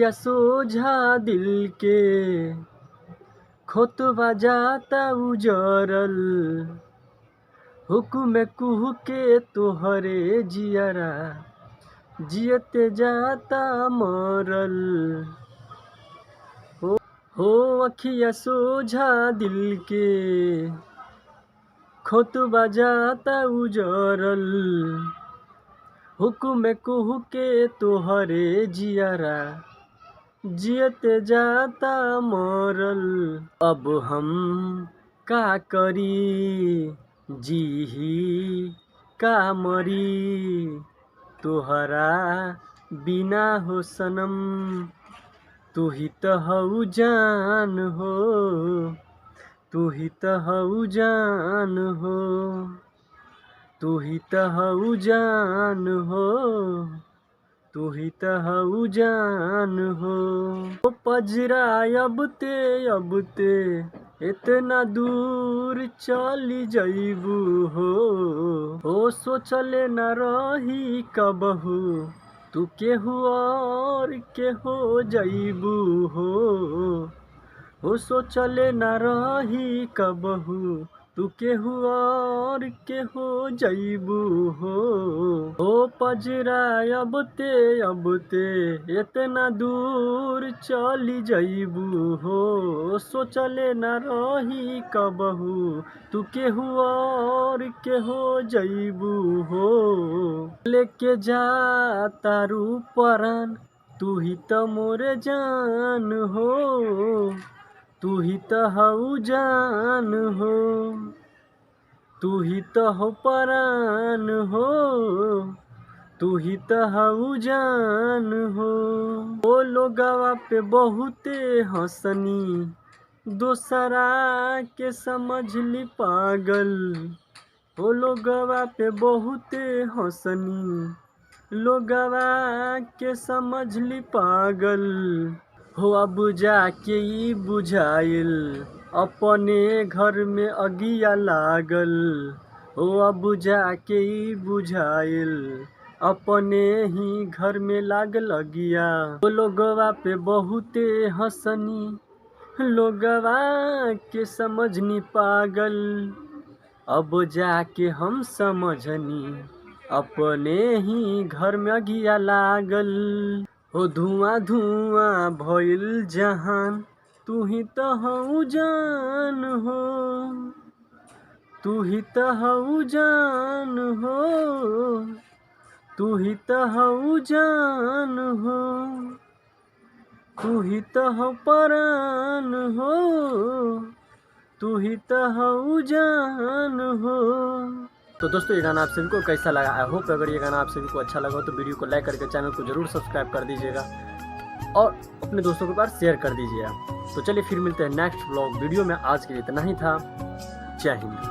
अखिया सोझा दिल के खोतवा जाता उजरल, हुक्म कुह के तोहरे जियरा जियते जाता मरल। हो अखिया सोझा दिल के खोतवा जाता उजरल, हुक्म कुह के तोहरे जियरा जियते जाता मरल। अब हम का करी जीही का मरी तोहरा बिना हो सनम, तू ही तो हऊ जान हो, तू ही तो हऊ जान हो, तू ही तो हऊ जान हो, तू ही तो हऊ जान हो। ओ पजरा अब ते इतना दूर चली जइबू हो, ओ सोचले न रही कबहू तू केहू और के हो जइबू हो, ओ सोचले न रही कबहू तू केहू और के हो जइबू हो। ओ पजरा अब ते इतना दूर चली जइबू हो, सोचले न रही कबहू तू केहू और के हो जइबू हो। लेके जा तारू परान तू ही तो मोरे जान हो, तू ही तो हऊ जान हो, तू ही तो हो परान हो, तू ही तो हऊ जान हो। ओ लोगवा पे बहुते हंसनी दोसरा के समझली पागल, ओ लोगवा पे बहुते हंसनी लोगवा के समझली पागल। हो अब जाके ई बुझाइल अपने घर में अगिया लागल, हो अब जाके ई बुझाइल अपने ही घर में लागल अगिया। ओ लोगवा पे बहुते हंसनी लोगवा के समझनी पागल, अब जाके हम समझनी अपने ही घर में अगिया लागल। हो धुआं धुआं भइल जहान तू ही तो हऊ जान हो, तू ही तो हऊ जान हो, तू ही तो हऊ जान हो, तू ही तो हो परान हो, तू ही तो हऊ जान हो। तो दोस्तों ये गाना आप सभी को कैसा लगा? आई होप अगर ये गाना आप सभी को अच्छा लगा हो तो वीडियो को लाइक करके चैनल को जरूर सब्सक्राइब कर दीजिएगा और अपने दोस्तों के पास शेयर कर दीजिएगा। तो चलिए फिर मिलते हैं नेक्स्ट व्लॉग वीडियो में। आज के लिए इतना ही था। जय हिंद।